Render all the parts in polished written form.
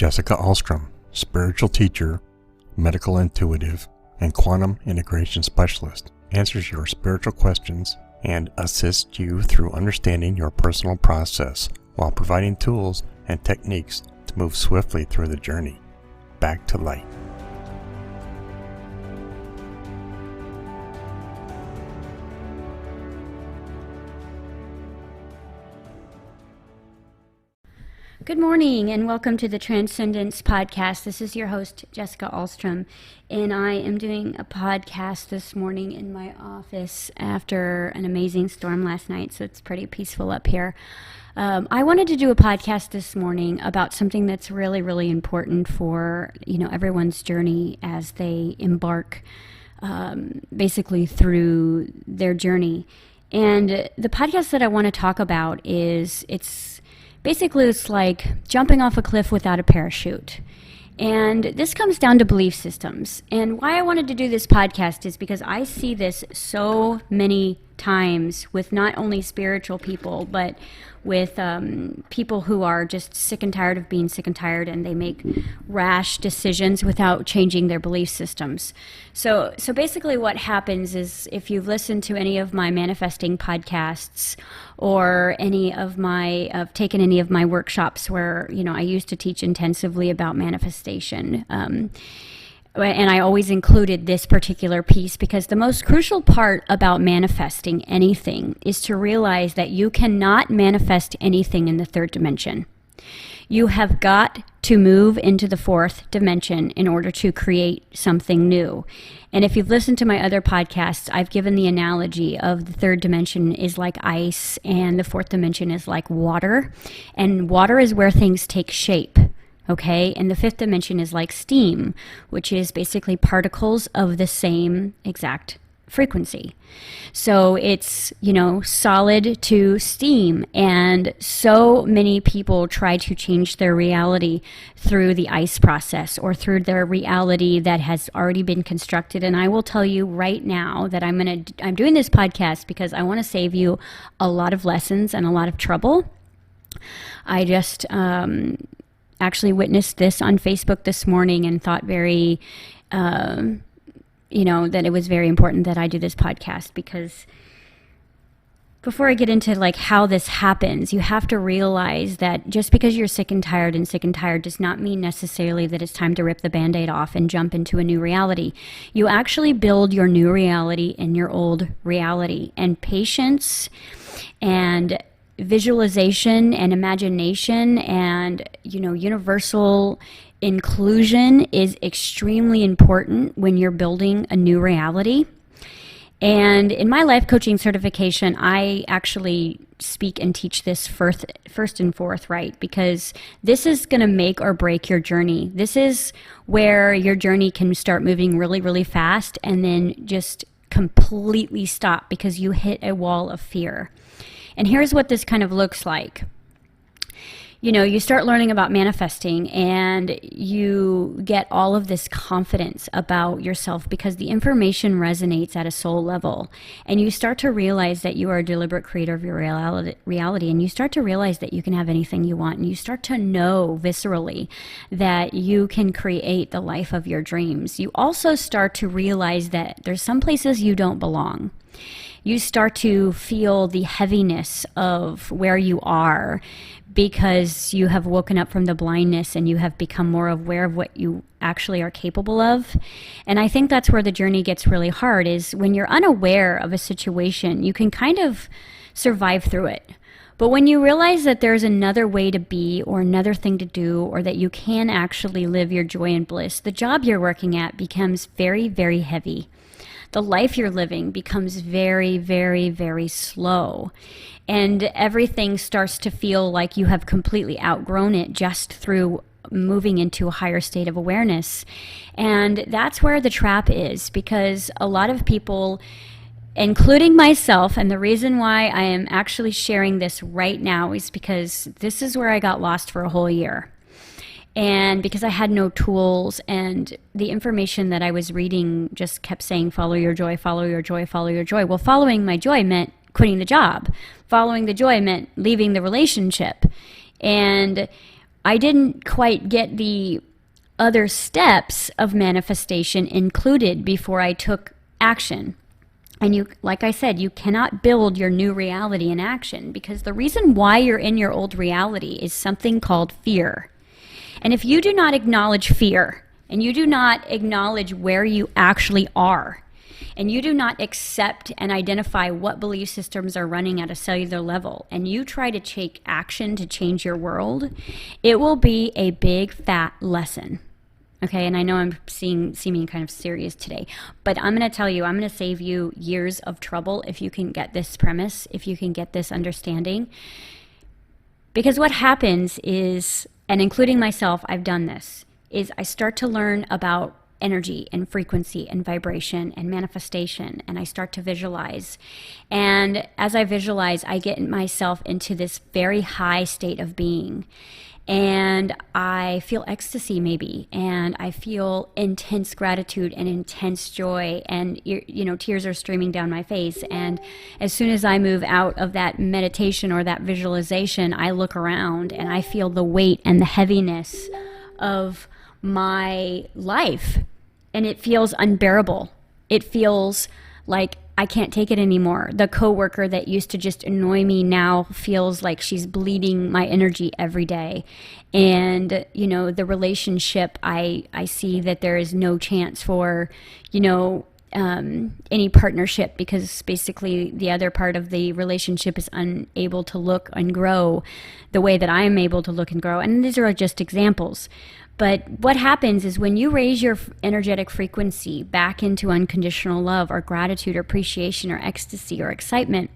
Jessica Alstrom, spiritual teacher, medical intuitive, and quantum integration specialist, answers your spiritual questions and assists you through understanding your personal process while providing tools and techniques to move swiftly through the journey back to light. Good morning and welcome to the Transcendence Podcast. This is your host, Jessica Alstrom, and I am doing a podcast this morning in my office after an amazing storm last night, so it's pretty peaceful up here. I wanted to do a podcast this morning about something that's really, really important for, everyone's journey as they embark basically through their journey. And the podcast that I want to talk about it's like jumping off a cliff without a parachute. And this comes down to belief systems. And why I wanted to do this podcast is because I see this so many times with not only spiritual people, but with people who are just sick and tired of being sick and tired, and they make rash decisions without changing their belief systems. So basically what happens is, if you've listened to any of my manifesting podcasts or taken any of my workshops where, I used to teach intensively about manifestation, and I always included this particular piece because the most crucial part about manifesting anything is to realize that you cannot manifest anything in the third dimension. You have got to move into the fourth dimension in order to create something new. And if you've listened to my other podcasts, I've given the analogy of the third dimension is like ice and the fourth dimension is like water. And water is where things take shape. Okay, and the fifth dimension is like steam, which is basically particles of the same exact frequency. So it's, solid to steam. And so many people try to change their reality through the ice process or through their reality that has already been constructed. And I will tell you right now that I'm doing this podcast because I want to save you a lot of lessons and a lot of trouble. I just actually witnessed this on Facebook this morning and thought that it was very important that I do this podcast, because before I get into how this happens, you have to realize that just because you're sick and tired does not mean necessarily that it's time to rip the Band-Aid off and jump into a new reality. You actually build your new reality in your old reality, and patience and visualization and imagination and universal inclusion is extremely important when you're building a new reality. And in my life coaching certification, I actually speak and teach this first and forthright, because this is going to make or break your journey. This is where your journey can start moving really, really fast and then just completely stop because you hit a wall of fear. And here's what this kind of looks like. You start learning about manifesting and you get all of this confidence about yourself because the information resonates at a soul level. And you start to realize that you are a deliberate creator of your reality. And you start to realize that you can have anything you want. And you start to know viscerally that you can create the life of your dreams. You also start to realize that there's some places you don't belong. You start to feel the heaviness of where you are because you have woken up from the blindness and you have become more aware of what you actually are capable of. And I think that's where the journey gets really hard, is when you're unaware of a situation, you can kind of survive through it. But when you realize that there's another way to be or another thing to do, or that you can actually live your joy and bliss, the job you're working at becomes very, very heavy. The life you're living becomes very, very, very slow. And everything starts to feel like you have completely outgrown it just through moving into a higher state of awareness. And that's where the trap is, because a lot of people, including myself, and the reason why I am actually sharing this right now is because this is where I got lost for a whole year. And because I had no tools, and the information that I was reading just kept saying, follow your joy, follow your joy, follow your joy. Well, following my joy meant quitting the job. Following the joy meant leaving the relationship. And I didn't quite get the other steps of manifestation included before I took action. And you, like I said, you cannot build your new reality in action, because the reason why you're in your old reality is something called fear. And if you do not acknowledge fear, and you do not acknowledge where you actually are, and you do not accept and identify what belief systems are running at a cellular level, and you try to take action to change your world, it will be a big fat lesson. Okay, and I know I'm seeming kind of serious today, but I'm going to tell you, I'm going to save you years of trouble if you can get this premise, if you can get this understanding. Because what happens is, and including myself, I've done this, is I start to learn about energy and frequency and vibration and manifestation, and I start to visualize. And as I visualize, I get myself into this very high state of being. And I feel ecstasy maybe, and I feel intense gratitude and intense joy, and tears are streaming down my face. And as soon as I move out of that meditation or that visualization, I look around and I feel the weight and the heaviness of my life, and it feels unbearable. It feels like I can't take it anymore. The coworker that used to just annoy me now feels like she's bleeding my energy every day. And, the relationship, I see that there is no chance for, any partnership, because basically the other part of the relationship is unable to look and grow the way that I am able to look and grow. And these are just examples. But what happens is when you raise your energetic frequency back into unconditional love or gratitude or appreciation or ecstasy or excitement,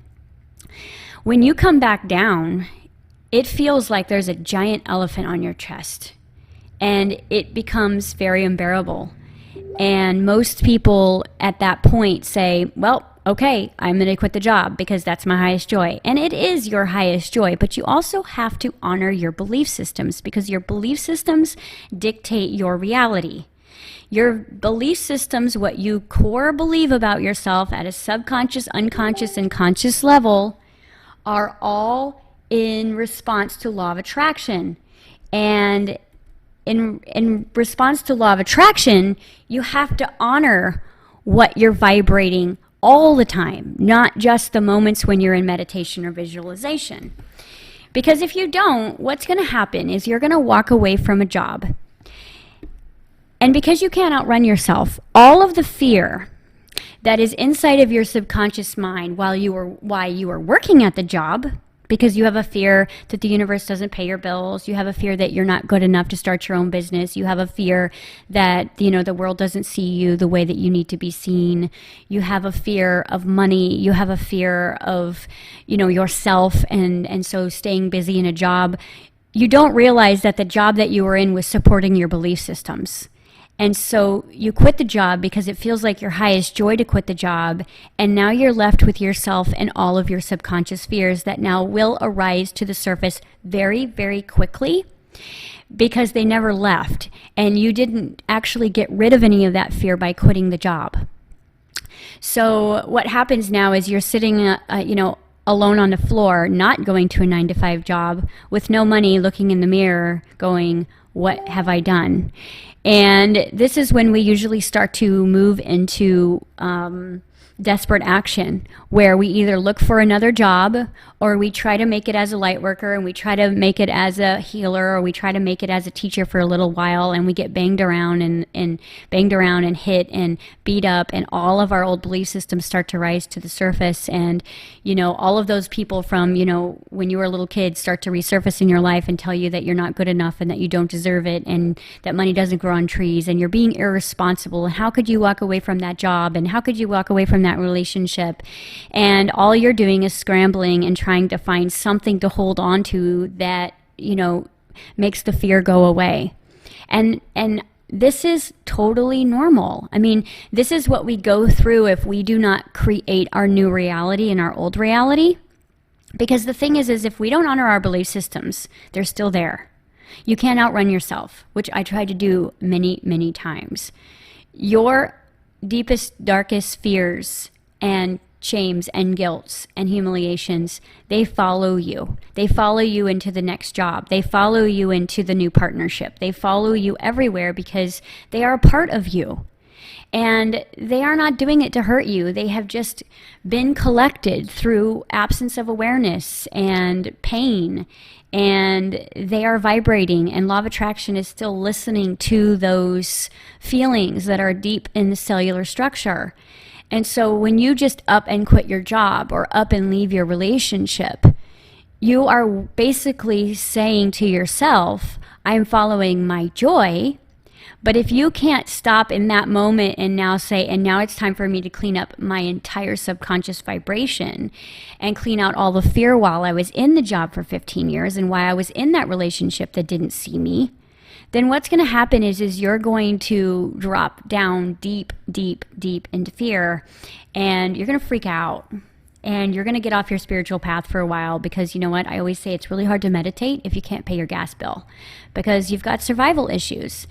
when you come back down, it feels like there's a giant elephant on your chest, and it becomes very unbearable. And most people at that point say, well, okay, I'm going to quit the job because that's my highest joy. And it is your highest joy, but you also have to honor your belief systems, because your belief systems dictate your reality. Your belief systems, what you core believe about yourself at a subconscious, unconscious, and conscious level, are all in response to law of attraction. And in response to law of attraction, you have to honor what you're vibrating all the time, not just the moments when you're in meditation or visualization. Because if you don't, what's going to happen is you're going to walk away from a job. And because you can't outrun yourself, all of the fear that is inside of your subconscious mind while you are working at the job, because you have a fear that the universe doesn't pay your bills, you have a fear that you're not good enough to start your own business, you have a fear that the world doesn't see you the way that you need to be seen, you have a fear of money, you have a fear of yourself, and so staying busy in a job. You don't realize that the job that you were in was supporting your belief systems. And so you quit the job because it feels like your highest joy to quit the job. And now you're left with yourself and all of your subconscious fears that now will arise to the surface very, very quickly, because they never left. And you didn't actually get rid of any of that fear by quitting the job. So what happens now is you're sitting, alone on the floor, not going to a 9-to-5 job, with no money, looking in the mirror, going, what have I done? And this is when we usually start to move into desperate action, where we either look for another job, or we try to make it as a light worker, and we try to make it as a healer, or we try to make it as a teacher for a little while, and we get banged around and banged around and hit and beat up, and all of our old belief systems start to rise to the surface. And all of those people from when you were a little kid start to resurface in your life and tell you that you're not good enough and that you don't deserve it, and that money doesn't grow on trees, and you're being irresponsible, and how could you walk away from that job, and how could you walk away from that relationship? And all you're doing is scrambling and trying to find something to hold on to that makes the fear go away. And this is totally normal. I mean, this is what we go through if we do not create our new reality in our old reality. Because the thing is if we don't honor our belief systems, they're still there. You can't outrun yourself, which I tried to do many, many times. Your deepest, darkest fears and shames and guilts and humiliations, they follow you. They follow you into the next job. They follow you into the new partnership. They follow you everywhere because they are a part of you. And they are not doing it to hurt you. They have just been collected through absence of awareness and pain. And they are vibrating. And law of attraction is still listening to those feelings that are deep in the cellular structure. And so when you just up and quit your job or up and leave your relationship, you are basically saying to yourself, I'm following my joy. But if you can't stop in that moment and now say, and now it's time for me to clean up my entire subconscious vibration and clean out all the fear while I was in the job for 15 years and why I was in that relationship that didn't see me, then what's going to happen is you're going to drop down deep, deep, deep into fear, and you're going to freak out. And you're going to get off your spiritual path for a while because, you know what, I always say it's really hard to meditate if you can't pay your gas bill because you've got survival issues.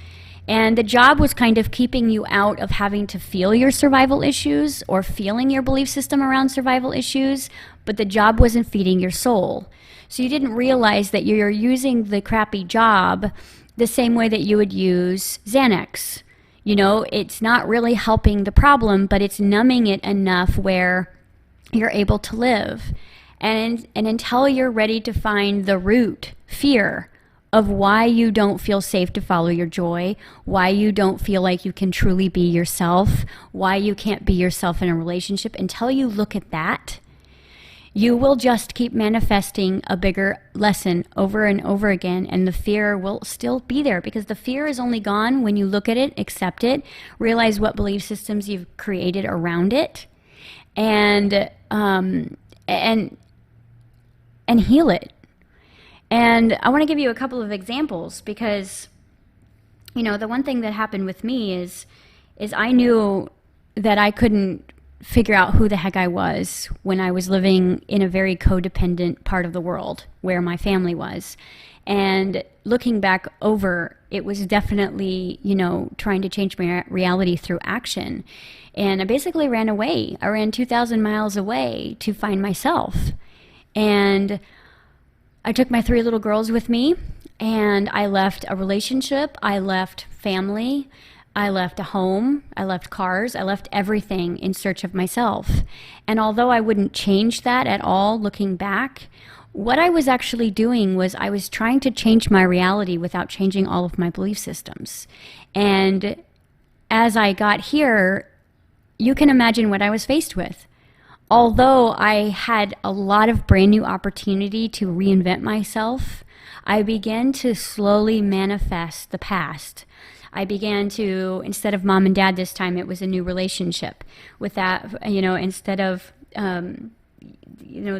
And the job was kind of keeping you out of having to feel your survival issues or feeling your belief system around survival issues, but the job wasn't feeding your soul. So you didn't realize that you're using the crappy job the same way that you would use Xanax. You know, it's not really helping the problem, but it's numbing it enough where you're able to live. And until you're ready to find the root, fear, of why you don't feel safe to follow your joy, why you don't feel like you can truly be yourself, why you can't be yourself in a relationship, until you look at that, you will just keep manifesting a bigger lesson over and over again, and the fear will still be there because the fear is only gone when you look at it, accept it, realize what belief systems you've created around it, and heal it. And I want to give you a couple of examples because, you know, the one thing that happened with me is I knew that I couldn't figure out who the heck I was when I was living in a very codependent part of the world where my family was. And looking back over, it was definitely, you know, trying to change my reality through action. And I basically ran away. I ran 2,000 miles away to find myself. And I took my 3 little girls with me, and I left a relationship, I left family, I left a home, I left cars, I left everything in search of myself. And although I wouldn't change that at all looking back, what I was actually doing was I was trying to change my reality without changing all of my belief systems. And as I got here, you can imagine what I was faced with. Although I had a lot of brand new opportunity to reinvent myself, I began to slowly manifest the past. I began to, instead of mom and dad this time, it was a new relationship. With that, you know, instead of, you know,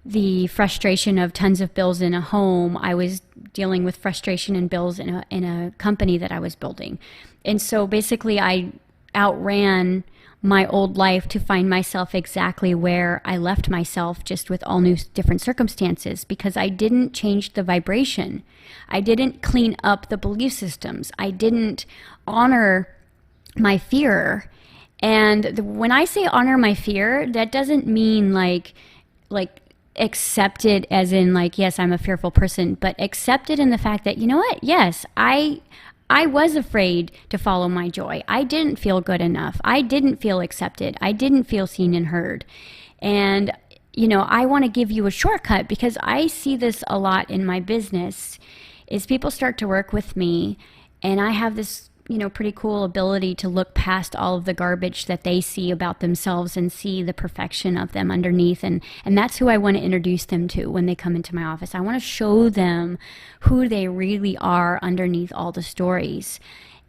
the frustration of tons of bills in a home, I was dealing with frustration and bills in a company that I was building. And so basically I outran my old life to find myself exactly where I left myself, just with all new different circumstances, because I didn't change the vibration. I didn't clean up the belief systems. I didn't honor my fear. And when I say honor my fear, that doesn't mean like accept it as in like, yes, I'm a fearful person, but accept it in the fact that, you know what? Yes, I was afraid to follow my joy. I didn't feel good enough. I didn't feel accepted. I didn't feel seen and heard. And, you know, I want to give you a shortcut because I see this a lot in my business is people start to work with me and I have this, you know, pretty cool ability to look past all of the garbage that they see about themselves and see the perfection of them underneath. And that's who I want to introduce them to when they come into my office. I want to show them who they really are underneath all the stories.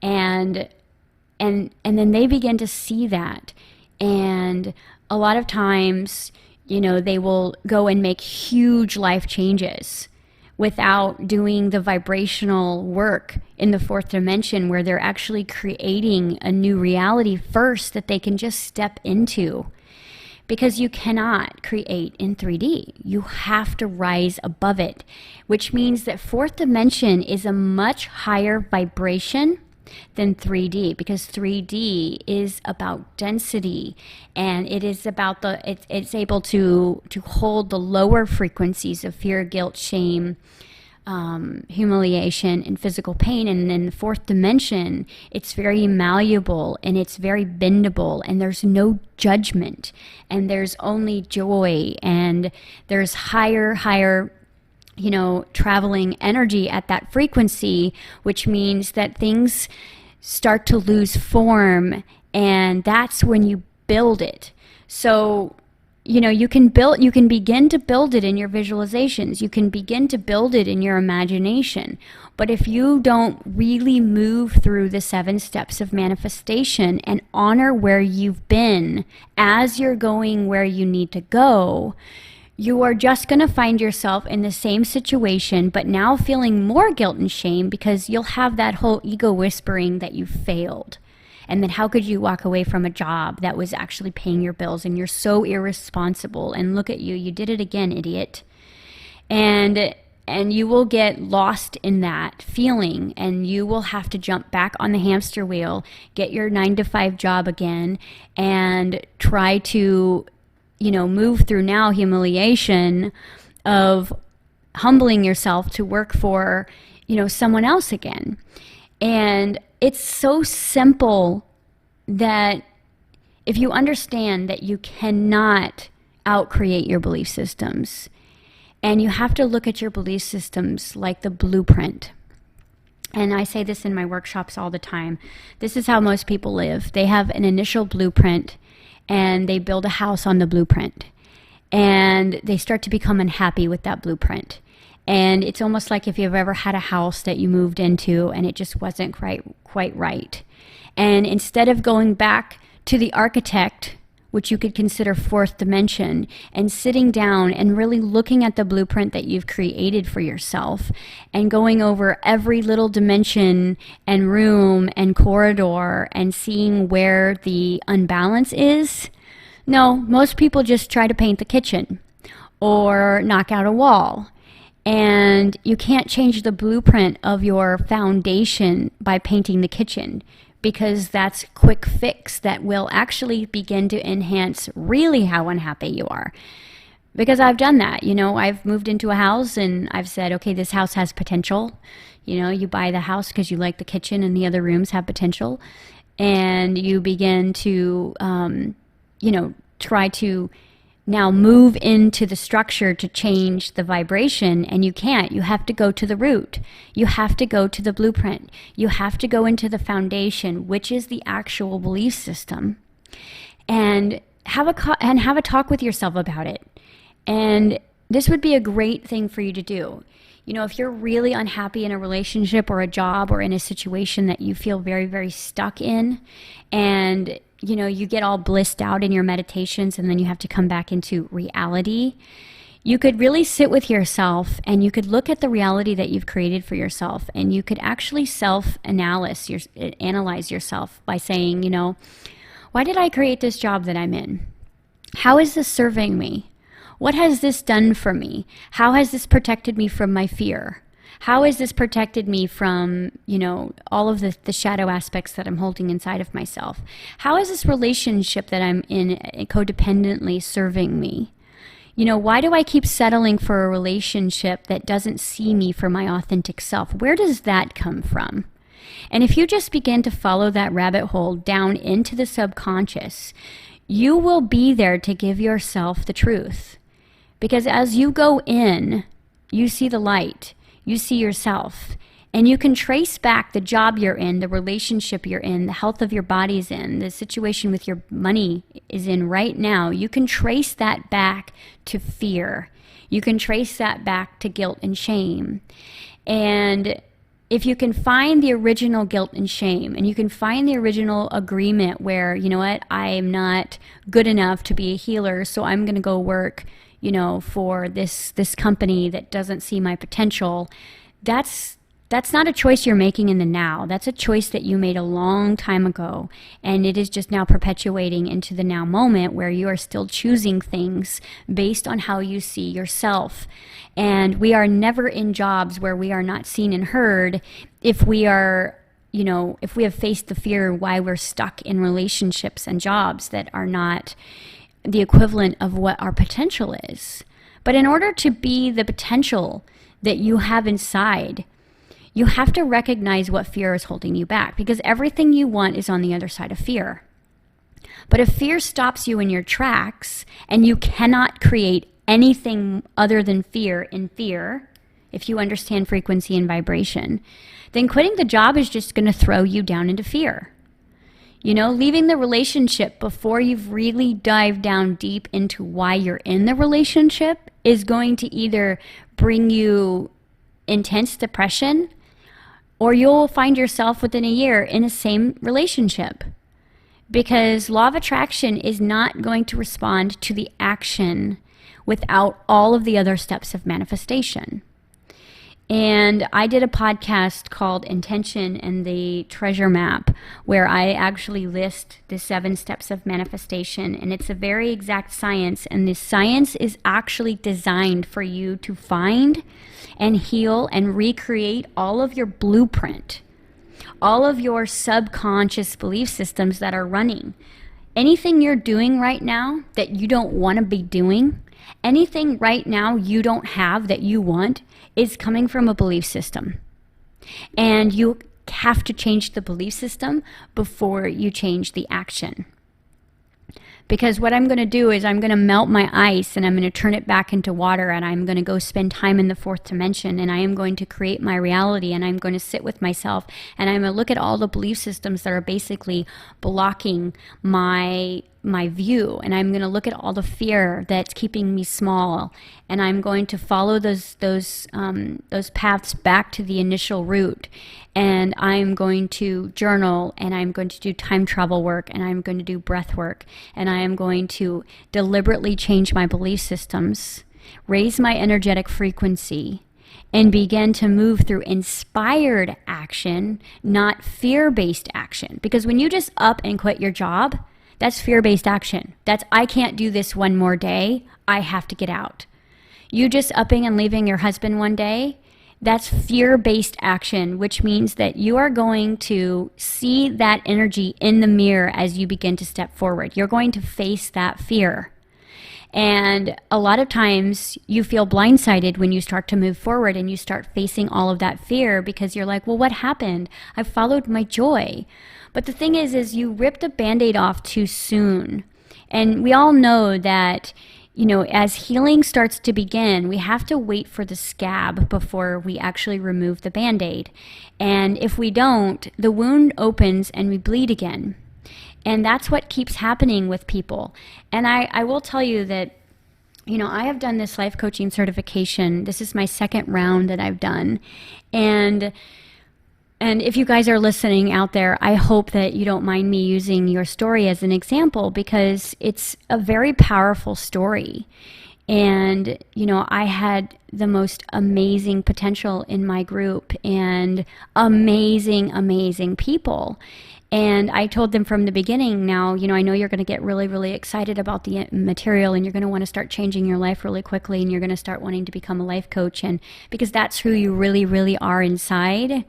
And then they begin to see that. And a lot of times, you know, they will go and make huge life changes without doing the vibrational work in the 4th dimension where they're actually creating a new reality first that they can just step into. Because you cannot create in 3D. You have to rise above it, which means that 4th dimension is a much higher vibration than 3D, because 3D is about density, and it is about it's able to hold the lower frequencies of fear, guilt, shame, humiliation, and physical pain. And in the fourth dimension, it's very malleable and it's very bendable, and there's no judgment, and there's only joy, and there's higher traveling energy at that frequency, which means that things start to lose form, and that's when you build it. So you can begin to build it in your visualizations. You can begin to build it in your imagination. But if you don't really move through the 7 steps of manifestation and honor where you've been as you're going where you need to go, you are just going to find yourself in the same situation, but now feeling more guilt and shame, because you'll have that whole ego whispering that you failed. And then how could you walk away from a job that was actually paying your bills, and you're so irresponsible, and look at you, you did it again, idiot. And you will get lost in that feeling, and you will have to jump back on the hamster wheel, get your 9-to-5 job again, and try to, move through now humiliation of humbling yourself to work for, someone else again. And it's so simple that if you understand that you cannot outcreate your belief systems, and you have to look at your belief systems like the blueprint. And I say this in my workshops all the time. This is how most people live. They have an initial blueprint, and they build a house on the blueprint, and they start to become unhappy with that blueprint. And it's almost like if you've ever had a house that you moved into and it just wasn't quite right. And instead of going back to the architect, which you could consider fourth dimension, and sitting down and really looking at the blueprint that you've created for yourself, and going over every little dimension and room and corridor and seeing where the unbalance is, no, most people just try to paint the kitchen or knock out a wall. And you can't change the blueprint of your foundation by painting the kitchen, because that's a quick fix that will actually begin to enhance really how unhappy you are. Because I've done that. I've moved into a house and I've said, okay, this house has potential. You buy the house because you like the kitchen and the other rooms have potential. And you begin to, try to now move into the structure to change the vibration, and you can't. You have to go to the root. You have to go to the blueprint. You have to go into the foundation, which is the actual belief system, and have a talk with yourself about it. And this would be a great thing for you to do. If you're really unhappy in a relationship or a job or in a situation that you feel very, very stuck in, and you get all blissed out in your meditations, and then you have to come back into reality, you could really sit with yourself, and you could look at the reality that you've created for yourself, and you could actually self-analyze yourself by saying, why did I create this job that I'm in? How is this serving me? What has this done for me? How has this protected me from my fear? How has this protected me from, all of the shadow aspects that I'm holding inside of myself? How is this relationship that I'm in codependently serving me? Why do I keep settling for a relationship that doesn't see me for my authentic self? Where does that come from? And if you just begin to follow that rabbit hole down into the subconscious, you will be there to give yourself the truth. Because as you go in, you see the light. You see yourself, and you can trace back the job you're in, the relationship you're in, the health of your body's in, the situation with your money is in right now. You can trace that back to fear. You can trace that back to guilt and shame. And if you can find the original guilt and shame, and you can find the original agreement where, I'm not good enough to be a healer, so I'm going to go work for this company that doesn't see my potential, that's not a choice you're making in the now. That's a choice that you made a long time ago, and it is just now perpetuating into the now moment where you are still choosing things based on how you see yourself. And we are never in jobs where we are not seen and heard if we are if we have faced the fear, why we're stuck in relationships and jobs that are not the equivalent of what our potential is. But in order to be the potential that you have inside, you have to recognize what fear is holding you back, because everything you want is on the other side of fear. But if fear stops you in your tracks and you cannot create anything other than fear in fear, if you understand frequency and vibration, then quitting the job is just going to throw you down into fear. Leaving the relationship before you've really dived down deep into why you're in the relationship is going to either bring you intense depression, or you'll find yourself within a year in the same relationship. Because law of attraction is not going to respond to the action without all of the other steps of manifestation. And I did a podcast called Intention and the Treasure Map, where I actually list the 7 steps of manifestation. And it's a very exact science. And this science is actually designed for you to find and heal and recreate all of your blueprint, all of your subconscious belief systems that are running. Anything you're doing right now that you don't want to be doing, anything right now you don't have that you want, is coming from a belief system. And you have to change the belief system before you change the action. Because what I'm going to do is I'm going to melt my ice and I'm going to turn it back into water, and I'm going to go spend time in the 4th dimension, and I am going to create my reality, and I'm going to sit with myself, and I'm going to look at all the belief systems that are basically blocking my view, and I'm going to look at all the fear that's keeping me small, and I'm going to follow those paths back to the initial route, and I'm going to journal, and I'm going to do time travel work, and I'm going to do breath work, and I am going to deliberately change my belief systems, raise my energetic frequency, and begin to move through inspired action, not fear-based action. Because when you just up and quit your job, that's fear-based action. That's, I can't do this one more day, I have to get out. You just upping and leaving your husband one day, that's fear-based action, which means that you are going to see that energy in the mirror as you begin to step forward. You're going to face that fear. And a lot of times you feel blindsided when you start to move forward and you start facing all of that fear, because you're like, well, what happened? I followed my joy. But the thing is you ripped a Band-Aid off too soon. And we all know that, as healing starts to begin, we have to wait for the scab before we actually remove the Band-Aid. And if we don't, the wound opens and we bleed again. And that's what keeps happening with people. And I will tell you that, I have done this life coaching certification. This is my 2nd round that I've done. And if you guys are listening out there, I hope that you don't mind me using your story as an example, because it's a very powerful story. And, I had the most amazing potential in my group and amazing, amazing people. And I told them from the beginning, now, I know you're going to get really, really excited about the material, and you're going to want to start changing your life really quickly, and you're going to start wanting to become a life coach, and because that's who you really, really are inside.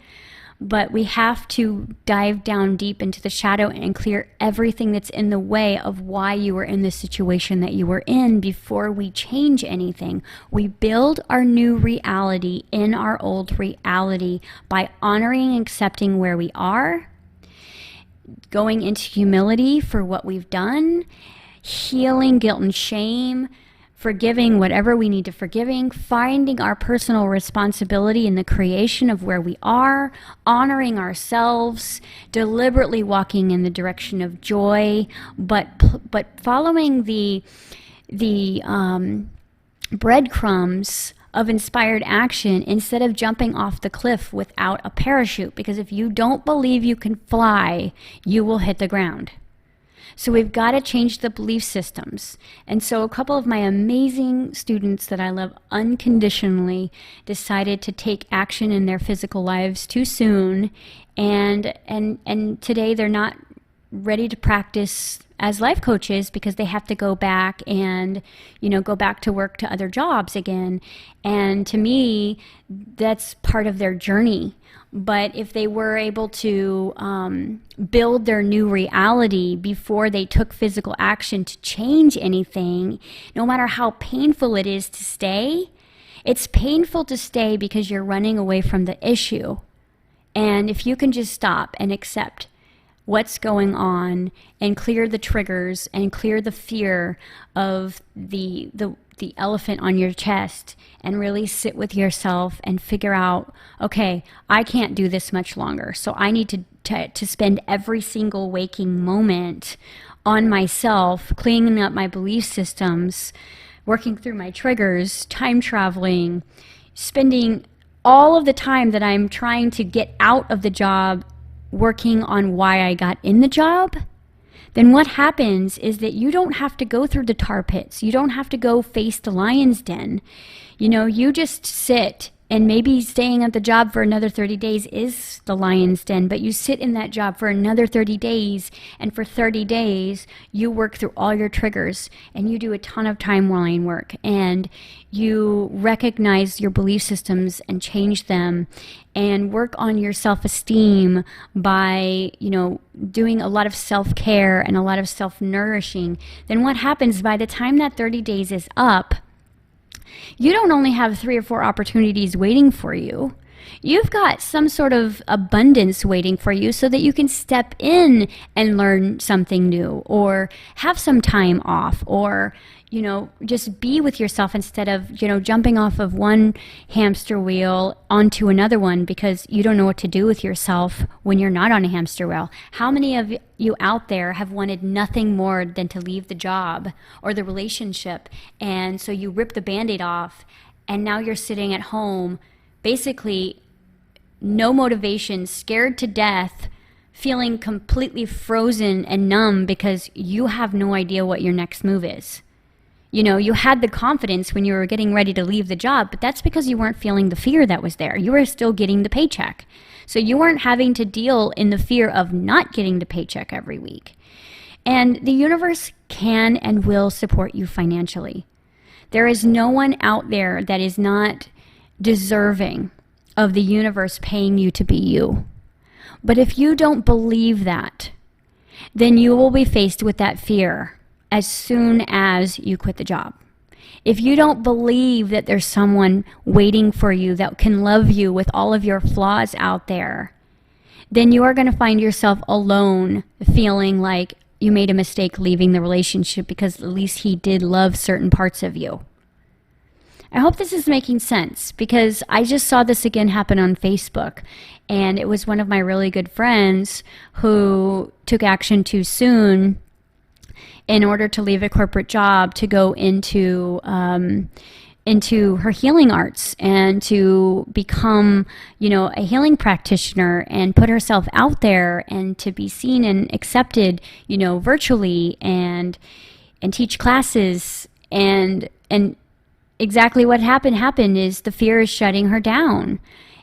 But we have to dive down deep into the shadow and clear everything that's in the way of why you were in the situation that you were in before we change anything. We build our new reality in our old reality by honoring and accepting where we are, going into humility for what we've done, healing guilt and shame, forgiving whatever we need to forgiving, finding our personal responsibility in the creation of where we are, honoring ourselves, deliberately walking in the direction of joy, but following the breadcrumbs of inspired action instead of jumping off the cliff without a parachute. Because if you don't believe you can fly, you will hit the ground. So we've got to change the belief systems. And so a couple of my amazing students that I love unconditionally decided to take action in their physical lives too soon. And today they're not ready to practice as life coaches because they have to go back and, go back to work to other jobs again. And to me, that's part of their journey. But if they were able to build their new reality before they took physical action to change anything, no matter how painful it is to stay, it's painful to stay because you're running away from the issue. And if you can just stop and accept what's going on and clear the triggers and clear the fear of the elephant on your chest and really sit with yourself and figure out, okay, I can't do this much longer. So I need to spend every single waking moment on myself, cleaning up my belief systems, working through my triggers, time traveling, spending all of the time that I'm trying to get out of the job working on why I got in the job, then what happens is that you don't have to go through the tar pits. You don't have to go face the lion's den. You just sit, and maybe staying at the job for another 30 days is the lion's den, but you sit in that job for another 30 days, and for 30 days, you work through all your triggers, and you do a ton of timeline work, and you recognize your belief systems and change them, and work on your self-esteem by, doing a lot of self-care and a lot of self-nourishing. Then what happens by the time that 30 days is up, you don't only have 3 or 4 opportunities waiting for you. You've got some sort of abundance waiting for you so that you can step in and learn something new, or have some time off, or, just be with yourself instead of, jumping off of one hamster wheel onto another one because you don't know what to do with yourself when you're not on a hamster wheel. How many of you out there have wanted nothing more than to leave the job or the relationship, and so you rip the Band-Aid off, and now you're sitting at home, basically no motivation, scared to death, feeling completely frozen and numb because you have no idea what your next move is. You had the confidence when you were getting ready to leave the job, but that's because you weren't feeling the fear that was there. You were still getting the paycheck. So you weren't having to deal in the fear of not getting the paycheck every week. And the universe can and will support you financially. There is no one out there that is not deserving of the universe paying you to be you. But if you don't believe that, then you will be faced with that fear as soon as you quit the job. If you don't believe that there's someone waiting for you that can love you with all of your flaws out there, then you are going to find yourself alone, feeling like you made a mistake leaving the relationship because at least he did love certain parts of you. I hope this is making sense, because I just saw this again happen on Facebook, and it was one of my really good friends who took action too soon in order to leave a corporate job to go into her healing arts and to become, a healing practitioner and put herself out there and to be seen and accepted, virtually and teach classes. And exactly what happened is the fear is shutting her down,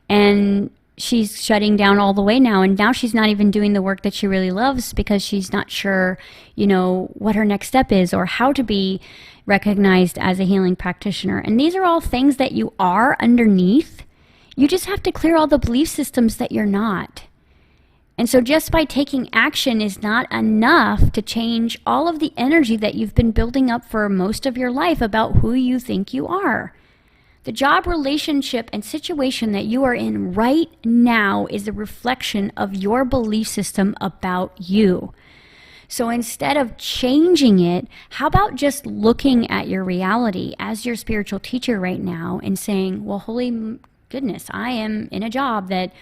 and she's shutting down all the way now. And now she's not even doing the work that she really loves because she's not sure, what her next step is or how to be recognized as a healing practitioner. And these are all things that you are underneath. You just have to clear all the belief systems that you're not. And so just by taking action is not enough to change all of the energy that you've been building up for most of your life about who you think you are. The job, relationship, and situation that you are in right now is a reflection of your belief system about you. So instead of changing it, how about just looking at your reality as your spiritual teacher right now and saying, well, holy goodness, I am in a job that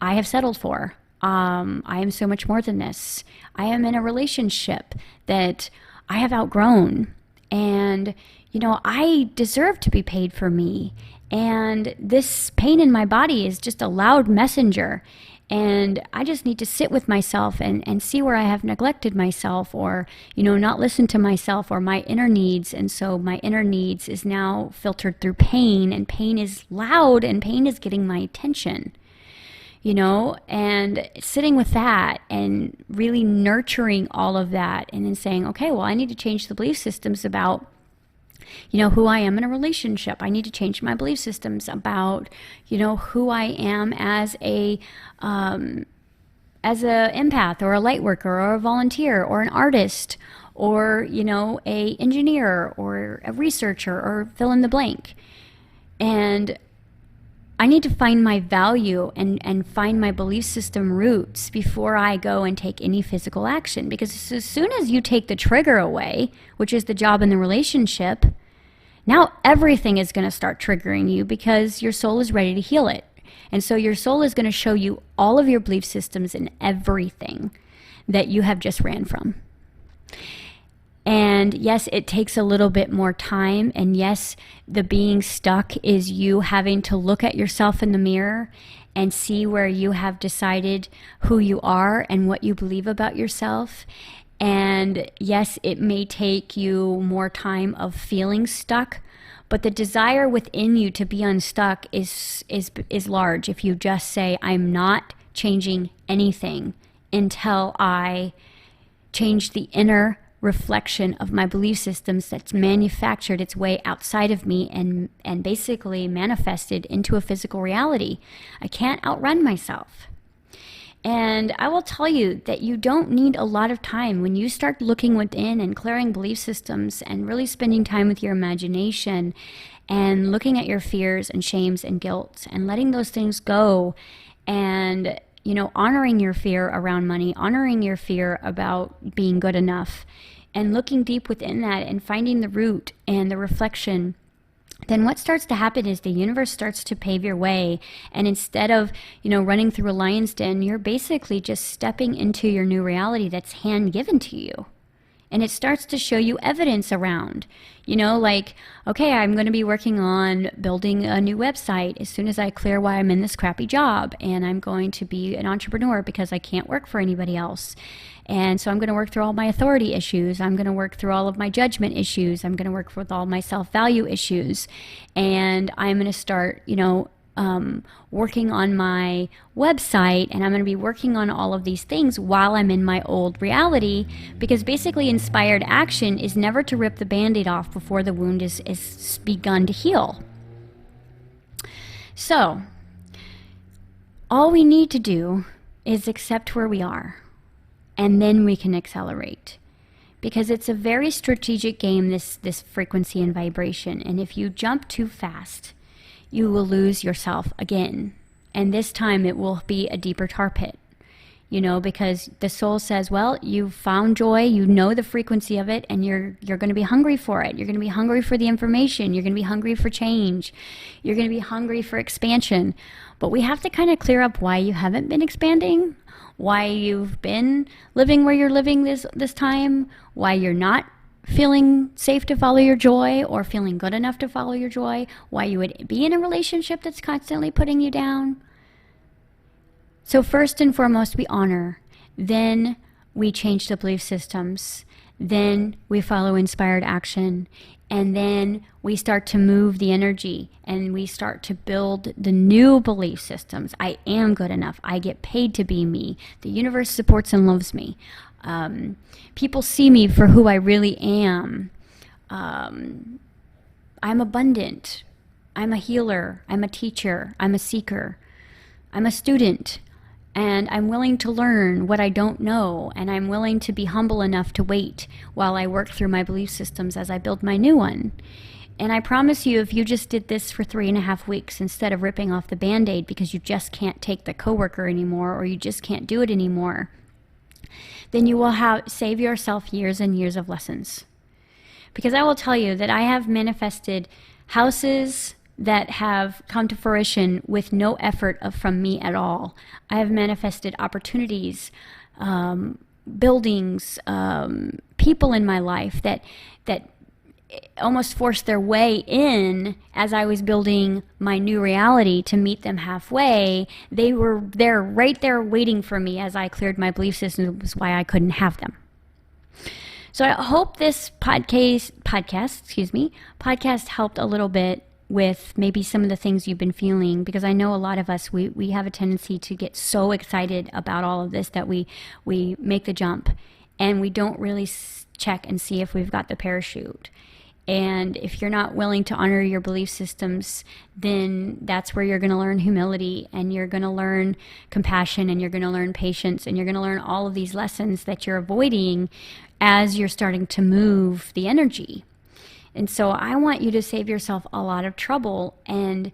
I have settled for. I am so much more than this. I am in a relationship that I have outgrown. And I deserve to be paid for me. And this pain in my body is just a loud messenger. And I just need to sit with myself and see where I have neglected myself, or, not listen to myself or my inner needs. And so my inner needs is now filtered through pain, and pain is loud, and pain is getting my attention. and sitting with that and really nurturing all of that, and then saying, okay, well, I need to change the belief systems about who I am in a relationship. I need to change my belief systems about, who I am as a empath or a light worker or a volunteer or an artist or, a engineer or a researcher or fill in the blank. And I need to find my value and find my belief system roots before I go and take any physical action. Because as soon as you take the trigger away, which is the job in the relationship, now everything is going to start triggering you because your soul is ready to heal it. And so your soul is going to show you all of your belief systems and everything that you have just ran from. And yes, it takes a little bit more time. And yes, the being stuck is you having to look at yourself in the mirror and see where you have decided who you are and what you believe about yourself. And yes, it may take you more time of feeling stuck, but the desire within you to be unstuck is large. If you just say, I'm not changing anything until I change the inner reflection of my belief systems that's manufactured its way outside of me and basically manifested into a physical reality. I can't outrun myself. And I will tell you that you don't need a lot of time. When you start looking within and clearing belief systems and really spending time with your imagination and looking at your fears and shames and guilt and letting those things go and, honoring your fear around money, honoring your fear about being good enough, and looking deep within that and finding the root and the reflection, then what starts to happen is the universe starts to pave your way. And instead of, running through a lion's den, you're basically just stepping into your new reality that's hand given to you. And it starts to show you evidence around, okay, I'm going to be working on building a new website as soon as I clear why I'm in this crappy job. And I'm going to be an entrepreneur because I can't work for anybody else. And so I'm going to work through all my authority issues. I'm going to work through all of my judgment issues. I'm going to work with all my self-value issues. And I'm going to start, working on my website, and I'm going to be working on all of these things while I'm in my old reality, because basically inspired action is never to rip the Band-Aid off before the wound is begun to heal. So all we need to do is accept where we are, and then we can accelerate. Because it's a very strategic game, this frequency and vibration. And if you jump too fast, you will lose yourself again. And this time it will be a deeper tar pit, because the soul says, well, you've found joy, you know the frequency of it, and you're going to be hungry for it. You're going to be hungry for the information. You're going to be hungry for change. You're going to be hungry for expansion. But we have to kind of clear up why you haven't been expanding, why you've been living where you're living this time, why you're not feeling safe to follow your joy or feeling good enough to follow your joy, why you would be in a relationship that's constantly putting you down. So first and foremost, we honor. Then we change the belief systems. Then we follow inspired action. And then we start to move the energy and we start to build the new belief systems. I am good enough. I get paid to be me. The universe supports and loves me. People see me for who I really am. I'm abundant. I'm a healer. I'm a teacher. I'm a seeker. I'm a student. And I'm willing to learn what I don't know. And I'm willing to be humble enough to wait while I work through my belief systems as I build my new one. And I promise you, if you just did this for 3.5 weeks instead of ripping off the Band-Aid because you just can't take the coworker anymore or you just can't do it anymore, then you will save yourself years and years of lessons. Because I will tell you that I have manifested houses that have come to fruition with no effort from me at all. I have manifested opportunities, buildings, people in my life that almost forced their way in as I was building my new reality to meet them halfway. They were there, right there waiting for me as I cleared my belief systems why I couldn't have them. So I hope this podcast helped a little bit with maybe some of the things you've been feeling, because I know a lot of us, we have a tendency to get so excited about all of this that we make the jump and we don't really check and see if we've got the parachute. And if you're not willing to honor your belief systems, then that's where you're going to learn humility, and you're going to learn compassion, and you're going to learn patience, and you're going to learn all of these lessons that you're avoiding as you're starting to move the energy. And so I want you to save yourself a lot of trouble and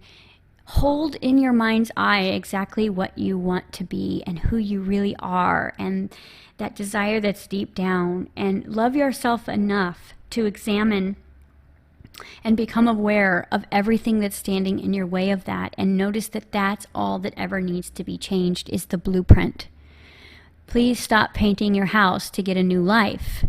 hold in your mind's eye exactly what you want to be and who you really are, and that desire that's deep down, and love yourself enough to examine and become aware of everything that's standing in your way of that, and notice that that's all that ever needs to be changed is the blueprint. Please stop painting your house to get a new life.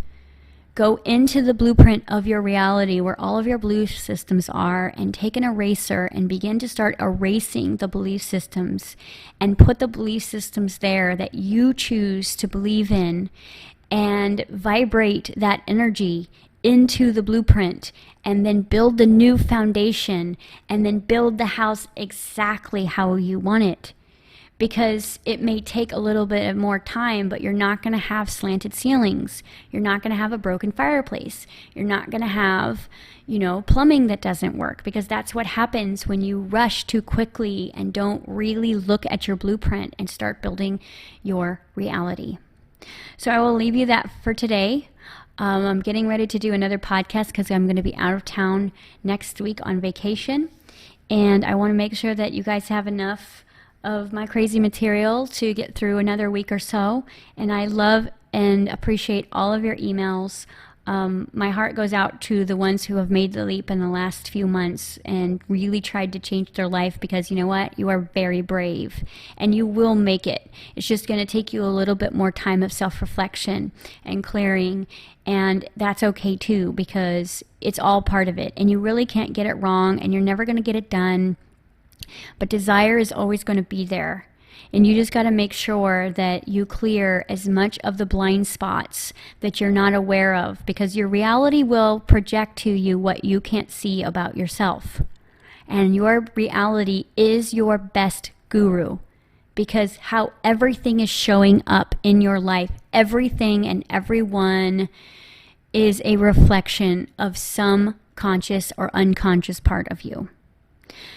Go into the blueprint of your reality where all of your belief systems are, and take an eraser and begin to start erasing the belief systems, and put the belief systems there that you choose to believe in, and vibrate that energy into the blueprint, and then build the new foundation, and then build the house exactly how you want it. Because it may take a little bit more time, but you're not going to have slanted ceilings. You're not going to have a broken fireplace. You're not going to have, plumbing that doesn't work, because that's what happens when you rush too quickly and don't really look at your blueprint and start building your reality. So I will leave you that for today. I'm getting ready to do another podcast because I'm going to be out of town next week on vacation. And I want to make sure that you guys have enough of my crazy material to get through another week or so. And I love and appreciate all of your emails. My heart goes out to the ones who have made the leap in the last few months and really tried to change their life, because you know what? You are very brave and you will make it. It's just going to take you a little bit more time of self-reflection and clearing. And that's okay too, because it's all part of it. And you really can't get it wrong, and you're never going to get it done. But desire is always going to be there. And you just got to make sure that you clear as much of the blind spots that you're not aware of, because your reality will project to you what you can't see about yourself. And your reality is your best guru, because how everything is showing up in your life, everything and everyone is a reflection of some conscious or unconscious part of you.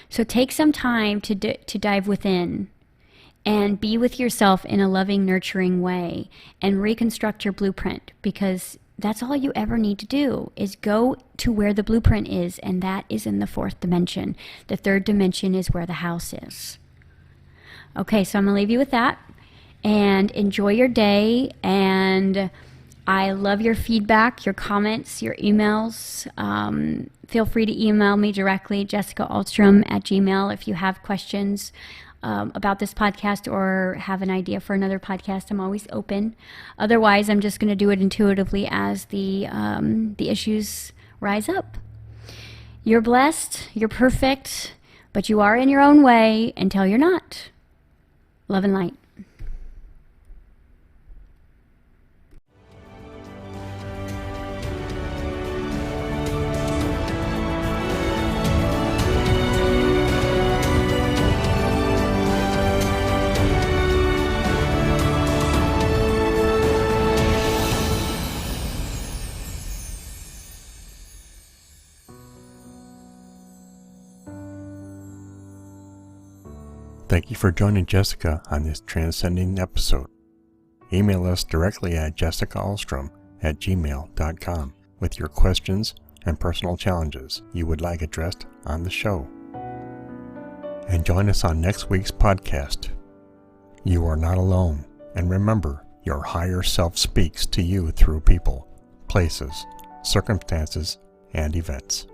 So take some time to dive within and be with yourself in a loving, nurturing way, and reconstruct your blueprint, because that's all you ever need to do is go to where the blueprint is, and that is in the fourth dimension. The third dimension is where the house is. Okay, so I'm going to leave you with that, and enjoy your day, and I love your feedback, your comments, your emails. Feel free to email me directly, Jessica Alstrom @gmail.com, if you have questions about this podcast or have an idea for another podcast. I'm always open. Otherwise, I'm just going to do it intuitively as the issues rise up. You're blessed, you're perfect, but you are in your own way until you're not. Love and light. Thank you for joining Jessica on this transcending episode. Email us directly at jessicaalstrom@gmail.com with your questions and personal challenges you would like addressed on the show. And join us on next week's podcast. You are not alone, and remember, your higher self speaks to you through people, places, circumstances, and events.